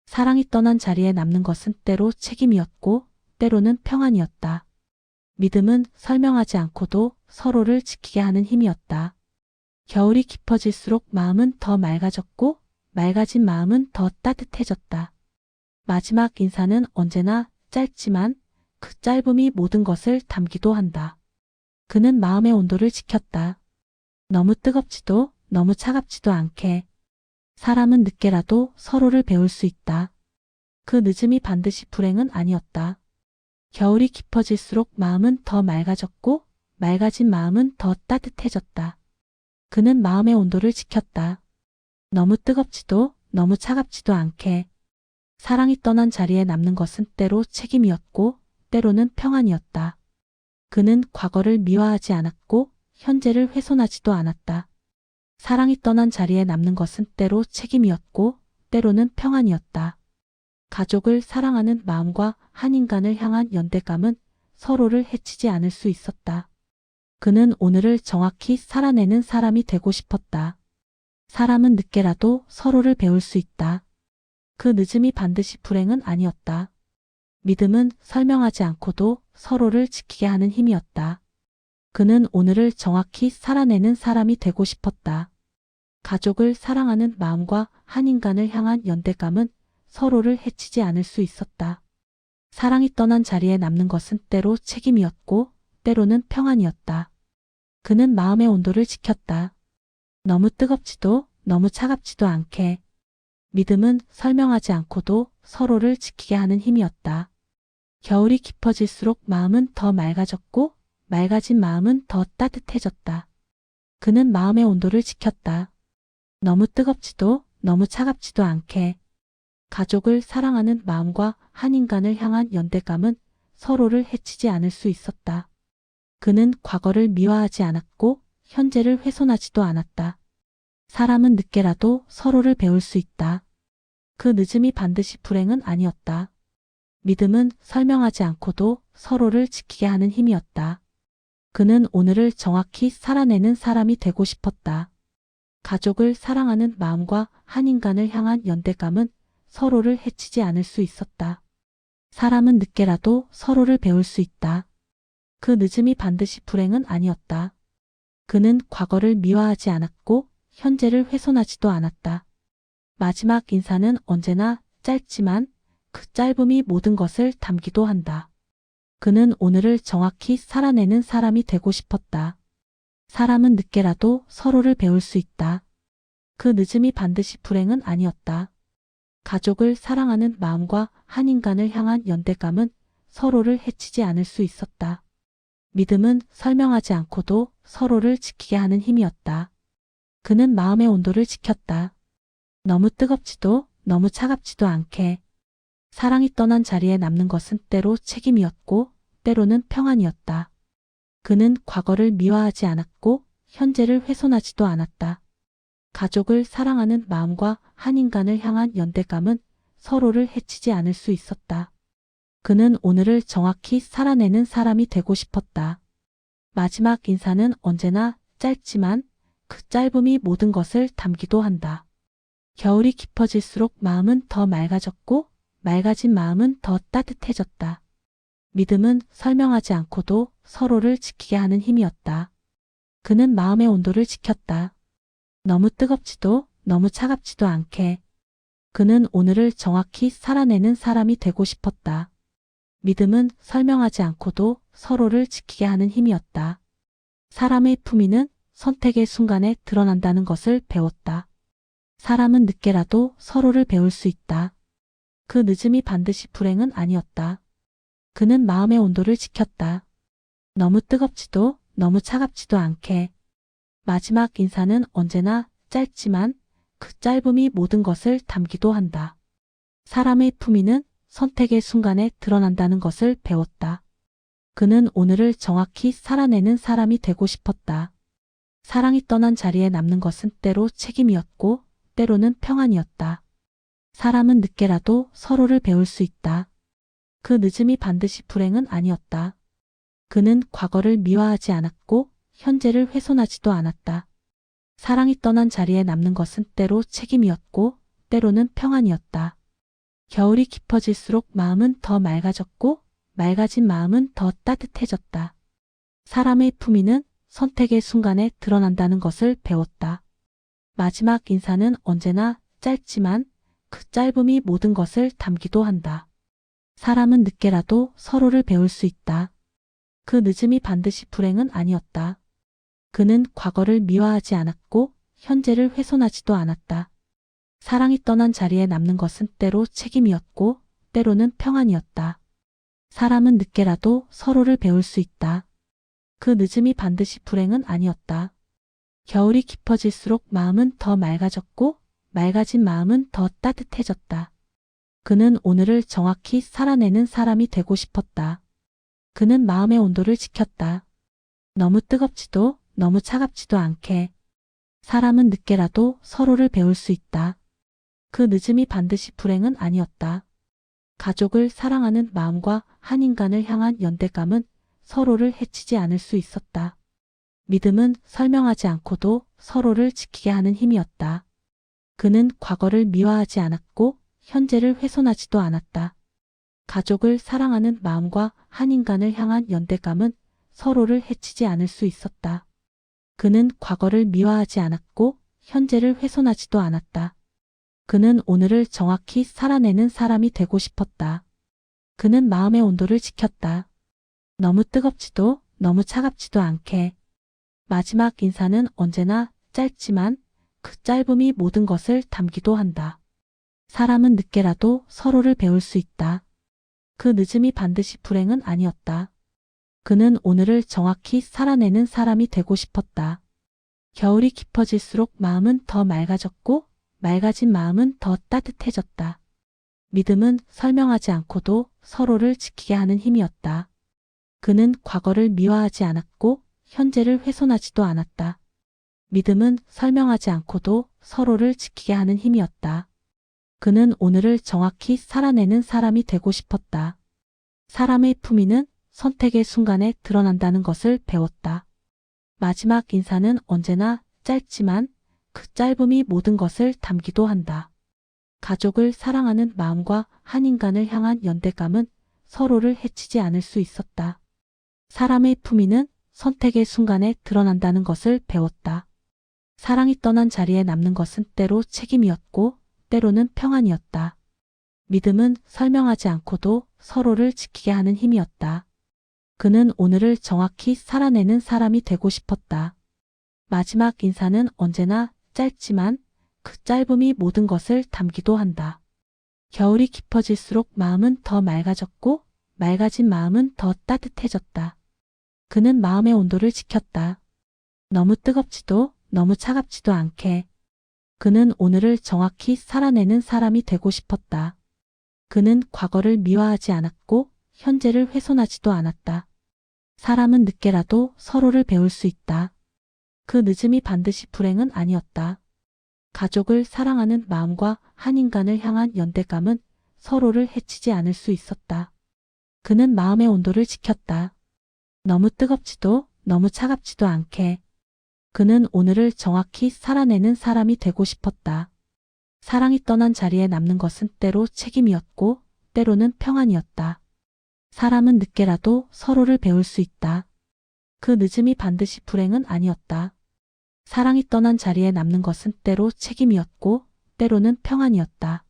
Speaker 1: 사랑이 떠난 자리에 남는 것은 때로 책임이었고 때로는 평안이었다. 믿음은 설명하지 않고도 서로를 지키게 하는 힘이었다. 겨울이 깊어질수록 마음은 더 맑아졌고 맑아진 마음은 더 따뜻해졌다. 마지막 인사는 언제나 짧지만 그 짧음이 모든 것을 담기도 한다. 그는 마음의 온도를 지켰다. 너무 뜨겁지도 너무 차갑지도 않게. 사람은 늦게라도 서로를 배울 수 있다. 그 늦음이 반드시 불행은 아니었다. 겨울이 깊어질수록 마음은 더 맑아졌고 맑아진 마음은 더 따뜻해졌다. 그는 마음의 온도를 지켰다. 너무 뜨겁지도 너무 차갑지도 않게. 사랑이 떠난 자리에 남는 것은 때로 책임이었고 때로는 평안이었다. 그는 과거를 미화하지 않았고 현재를 훼손하지도 않았다. 사랑이 떠난 자리에 남는 것은 때로 책임이었고 때로는 평안이었다. 가족을 사랑하는 마음과 한 인간을 향한 연대감은 서로를 해치지 않을 수 있었다. 그는 오늘을 정확히 살아내는 사람이 되고 싶었다. 사람은 늦게라도 서로를 배울 수 있다. 그 늦음이 반드시 불행은 아니었다. 믿음은 설명하지 않고도 서로를 지키게 하는 힘이었다. 그는 오늘을 정확히 살아내는 사람이 되고 싶었다. 가족을 사랑하는 마음과 한 인간을 향한 연대감은 서로를 해치지 않을 수 있었다. 사랑이 떠난 자리에 남는 것은 때로 책임이었고 때로는 평안이었다. 그는 마음의 온도를 지켰다. 너무 뜨겁지도 너무 차갑지도 않게. 믿음은 설명하지 않고도 서로를 지키게 하는 힘이었다. 겨울이 깊어질수록 마음은 더 맑아졌고 맑아진 마음은 더 따뜻해졌다. 그는 마음의 온도를 지켰다. 너무 뜨겁지도 너무 차갑지도 않게. 가족을 사랑하는 마음과 한 인간을 향한 연대감은 서로를 해치지 않을 수 있었다. 그는 과거를 미화하지 않았고 현재를 훼손하지도 않았다. 사람은 늦게라도 서로를 배울 수 있다. 그 늦음이 반드시 불행은 아니었다. 믿음은 설명하지 않고도 서로를 지키게 하는 힘이었다. 그는 오늘을 정확히 살아내는 사람이 되고 싶었다. 가족을 사랑하는 마음과 한 인간을 향한 연대감은 서로를 해치지 않을 수 있었다. 사람은 늦게라도 서로를 배울 수 있다. 그 늦음이 반드시 불행은 아니었다. 그는 과거를 미화하지 않았고 현재를 훼손하지도 않았다. 마지막 인사는 언제나 짧지만 그 짧음이 모든 것을 담기도 한다. 그는 오늘을 정확히 살아내는 사람이 되고 싶었다. 사람은 늦게라도 서로를 배울 수 있다. 그 늦음이 반드시 불행은 아니었다. 가족을 사랑하는 마음과 한 인간을 향한 연대감은 서로를 해치지 않을 수 있었다. 믿음은 설명하지 않고도 서로를 지키게 하는 힘이었다. 그는 마음의 온도를 지켰다. 너무 뜨겁지도 너무 차갑지도 않게. 사랑이 떠난 자리에 남는 것은 때로 책임이었고 때로는 평안이었다. 그는 과거를 미화하지 않았고 현재를 훼손하지도 않았다. 가족을 사랑하는 마음과 한 인간을 향한 연대감은 서로를 해치지 않을 수 있었다. 그는 오늘을 정확히 살아내는 사람이 되고 싶었다. 마지막 인사는 언제나 짧지만 그 짧음이 모든 것을 담기도 한다. 겨울이 깊어질수록 마음은 더 맑아졌고 맑아진 마음은 더 따뜻해졌다. 믿음은 설명하지 않고도 서로를 지키게 하는 힘이었다. 그는 마음의 온도를 지켰다. 너무 뜨겁지도 너무 차갑지도 않게. 그는 오늘을 정확히 살아내는 사람이 되고 싶었다. 믿음은 설명하지 않고도 서로를 지키게 하는 힘이었다. 사람의 품위는 선택의 순간에 드러난다는 것을 배웠다. 사람은 늦게라도 서로를 배울 수 있다. 그 늦음이 반드시 불행은 아니었다. 그는 마음의 온도를 지켰다. 너무 뜨겁지도 너무 차갑지도 않게. 마지막 인사는 언제나 짧지만 그 짧음이 모든 것을 담기도 한다. 사람의 품위는 선택의 순간에 드러난다는 것을 배웠다. 그는 오늘을 정확히 살아내는 사람이 되고 싶었다. 사랑이 떠난 자리에 남는 것은 때로 책임이었고 때로는 평안이었다. 사람은 늦게라도 서로를 배울 수 있다. 그 늦음이 반드시 불행은 아니었다. 그는 과거를 미화하지 않았고 현재를 훼손하지도 않았다. 사랑이 떠난 자리에 남는 것은 때로 책임이었고 때로는 평안이었다. 겨울이 깊어질수록 마음은 더 맑아졌고 맑아진 마음은 더 따뜻해졌다. 사람의 품위는 선택의 순간에 드러난다는 것을 배웠다. 마지막 인사는 언제나 짧지만 그 짧음이 모든 것을 담기도 한다. 사람은 늦게라도 서로를 배울 수 있다. 그 늦음이 반드시 불행은 아니었다. 그는 과거를 미화하지 않았고 현재를 훼손하지도 않았다. 사랑이 떠난 자리에 남는 것은 때로 책임이었고 때로는 평안이었다. 사람은 늦게라도 서로를 배울 수 있다. 그 늦음이 반드시 불행은 아니었다. 겨울이 깊어질수록 마음은 더 맑아졌고 맑아진 마음은 더 따뜻해졌다. 그는 오늘을 정확히 살아내는 사람이 되고 싶었다. 그는 마음의 온도를 지켰다. 너무 뜨겁지도 너무 차갑지도 않게. 사람은 늦게라도 서로를 배울 수 있다. 그 늦음이 반드시 불행은 아니었다. 가족을 사랑하는 마음과 한 인간을 향한 연대감은 서로를 해치지 않을 수 있었다. 믿음은 설명하지 않고도 서로를 지키게 하는 힘이었다. 그는 과거를 미화하지 않았고 현재를 훼손하지도 않았다. 가족을 사랑하는 마음과 한 인간을 향한 연대감은 서로를 해치지 않을 수 있었다. 그는 과거를 미화하지 않았고 현재를 훼손하지도 않았다. 그는 오늘을 정확히 살아내는 사람이 되고 싶었다. 그는 마음의 온도를 지켰다. 너무 뜨겁지도 너무 차갑지도 않게. 마지막 인사는 언제나 짧지만 그 짧음이 모든 것을 담기도 한다. 사람은 늦게라도 서로를 배울 수 있다. 그 늦음이 반드시 불행은 아니었다. 그는 오늘을 정확히 살아내는 사람이 되고 싶었다. 겨울이 깊어질수록 마음은 더 맑아졌고 맑아진 마음은 더 따뜻해졌다. 믿음은 설명하지 않고도 서로를 지키게 하는 힘이었다. 그는 과거를 미화하지 않았고 현재를 훼손하지도 않았다. 믿음은 설명하지 않고도 서로를 지키게 하는 힘이었다. 그는 오늘을 정확히 살아내는 사람이 되고 싶었다. 사람의 품위는 선택의 순간에 드러난다는 것을 배웠다. 마지막 인사는 언제나 짧지만 그 짧음이 모든 것을 담기도 한다. 가족을 사랑하는 마음과 한 인간을 향한 연대감은 서로를 해치지 않을 수 있었다. 사람의 품위는 선택의 순간에 드러난다는 것을 배웠다. 사랑이 떠난 자리에 남는 것은 때로 책임이었고 때로는 평안이었다. 믿음은 설명하지 않고도 서로를 지키게 하는 힘이었다. 그는 오늘을 정확히 살아내는 사람이 되고 싶었다. 마지막 인사는 언제나 짧지만 그 짧음이 모든 것을 담기도 한다. 겨울이 깊어질수록 마음은 더 맑아졌고 맑아진 마음은 더 따뜻해졌다. 그는 마음의 온도를 지켰다. 너무 뜨겁지도 너무 차갑지도 않게. 그는 오늘을 정확히 살아내는 사람이 되고 싶었다. 그는 과거를 미화하지 않았고 현재를 훼손하지도 않았다. 사람은 늦게라도 서로를 배울 수 있다. 그 늦음이 반드시 불행은 아니었다. 가족을 사랑하는 마음과 한 인간을 향한 연대감은 서로를 해치지 않을 수 있었다. 그는 마음의 온도를 지켰다. 너무 뜨겁지도 너무 차갑지도 않게. 그는 오늘을 정확히 살아내는 사람이 되고 싶었다. 사랑이 떠난 자리에 남는 것은 때로 책임이었고 때로는 평안이었다. 사람은 늦게라도 서로를 배울 수 있다. 그 늦음이 반드시 불행은 아니었다. 사랑이 떠난 자리에 남는 것은 때로 책임이었고 때로는 평안이었다.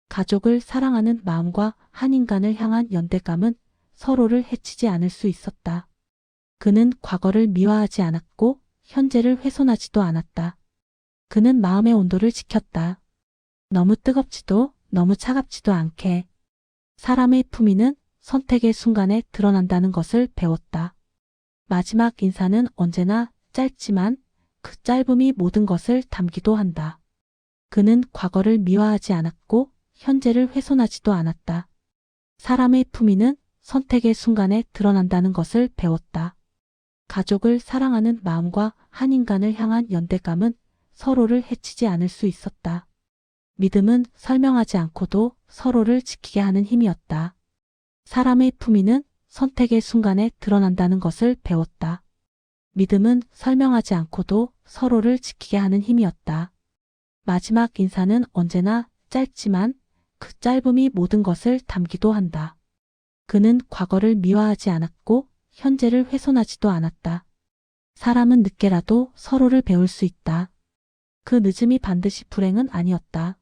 Speaker 1: 가족을 사랑하는 마음과 한 인간을 향한 연대감은 서로를 해치지 않을 수 있었다. 그는 과거를 미화하지 않았고 현재를 훼손하지도 않았다. 그는 마음의 온도를 지켰다. 너무 뜨겁지도 너무 차갑지도 않게. 사람의 품위는 선택의 순간에 드러난다는 것을 배웠다. 마지막 인사는 언제나 짧지만 그 짧음이 모든 것을 담기도 한다. 그는 과거를 미화하지 않았고 현재를 훼손하지도 않았다. 사람의 품위는 선택의 순간에 드러난다는 것을 배웠다. 가족을 사랑하는 마음과 한 인간을 향한 연대감은 서로를 해치지 않을 수 있었다. 믿음은 설명하지 않고도 서로를 지키게 하는 힘이었다. 사람의 품위는 선택의 순간에 드러난다는 것을 배웠다. 믿음은 설명하지 않고도 서로를 지키게 하는 힘이었다. 마지막 인사는 언제나 짧지만 그 짧음이 모든 것을 담기도 한다. 그는 과거를 미화하지 않았고 현재를 훼손하지도 않았다. 사람은 늦게라도 서로를 배울 수 있다. 그 늦음이 반드시 불행은 아니었다.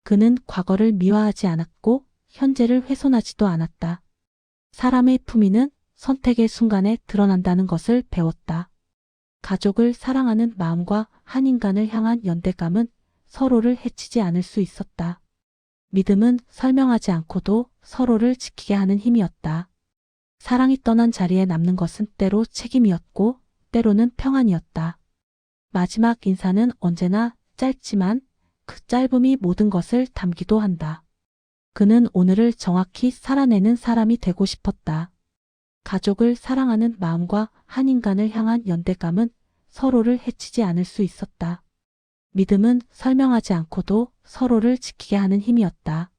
Speaker 1: 그는 과거를 미화하지 않았고 현재를 훼손하지도 않았다. 사람의 품위는 선택의 순간에 드러난다는 것을 배웠다. 가족을 사랑하는 마음과 한 인간을 향한 연대감은 서로를 해치지 않을 수 있었다. 믿음은 설명하지 않고도 서로를 지키게 하는 힘이었다. 사랑이 떠난 자리에 남는 것은 때로 책임이었고 때로는 평안이었다. 마지막 인사는 언제나 짧지만 그 짧음이 모든 것을 담기도 한다. 그는 오늘을 정확히 살아내는 사람이 되고 싶었다. 가족을 사랑하는 마음과 한 인간을 향한 연대감은 서로를 해치지 않을 수 있었다. 믿음은 설명하지 않고도 서로를 지키게 하는 힘이었다.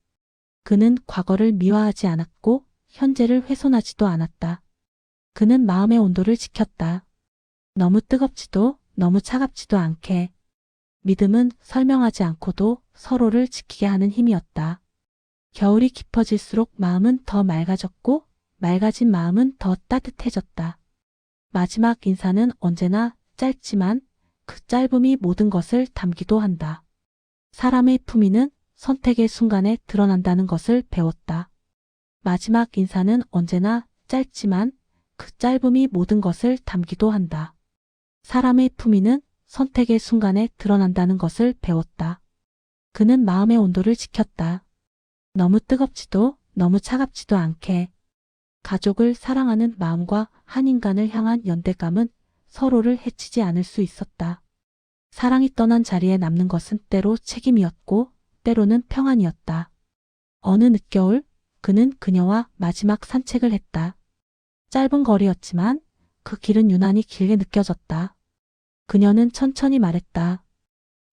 Speaker 1: 그는 과거를 미화하지 않았고 현재를 훼손하지도 않았다. 그는 마음의 온도를 지켰다. 너무 뜨겁지도 너무 차갑지도 않게. 믿음은 설명하지 않고도 서로를 지키게 하는 힘이었다. 겨울이 깊어질수록 마음은 더 맑아졌고 맑아진 마음은 더 따뜻해졌다. 마지막 인사는 언제나 짧지만 그 짧음이 모든 것을 담기도 한다. 사람의 품위는 선택의 순간에 드러난다는 것을 배웠다. 마지막 인사는 언제나 짧지만 그 짧음이 모든 것을 담기도 한다. 사람의 품위는 선택의 순간에 드러난다는 것을 배웠다. 그는 마음의 온도를 지켰다. 너무 뜨겁지도 너무 차갑지도 않게. 가족을 사랑하는 마음과 한 인간을 향한 연대감은 서로를 해치지 않을 수 있었다. 사랑이 떠난 자리에 남는 것은 때로 책임이었고 때로는 평안이었다. 어느 늦겨울 그는 그녀와 마지막 산책을 했다. 짧은 거리였지만 그 길은 유난히 길게 느껴졌다. 그녀는 천천히 말했다.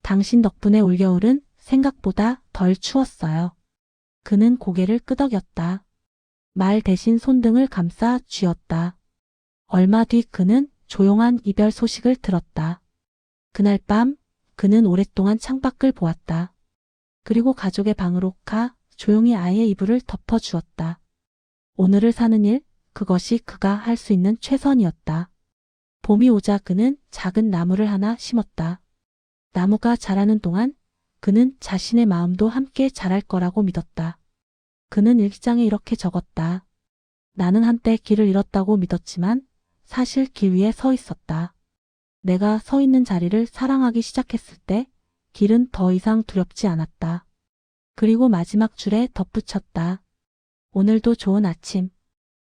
Speaker 1: 당신 덕분에 올겨울은 생각보다 덜 추웠어요. 그는 고개를 끄덕였다. 말 대신 손등을 감싸 쥐었다. 얼마 뒤 그는 조용한 이별 소식을 들었다. 그날 밤 그는 오랫동안 창밖을 보았다. 그리고 가족의 방으로 가 조용히 아이의 이불을 덮어주었다. 오늘을 사는 일, 그것이 그가 할 수 있는 최선이었다. 봄이 오자 그는 작은 나무를 하나 심었다. 나무가 자라는 동안 그는 자신의 마음도 함께 자랄 거라고 믿었다. 그는 일기장에 이렇게 적었다. 나는 한때 길을 잃었다고 믿었지만 사실 길 위에 서 있었다. 내가 서 있는 자리를 사랑하기 시작했을 때 길은 더 이상 두렵지 않았다. 그리고 마지막 줄에 덧붙였다. 오늘도 좋은 아침.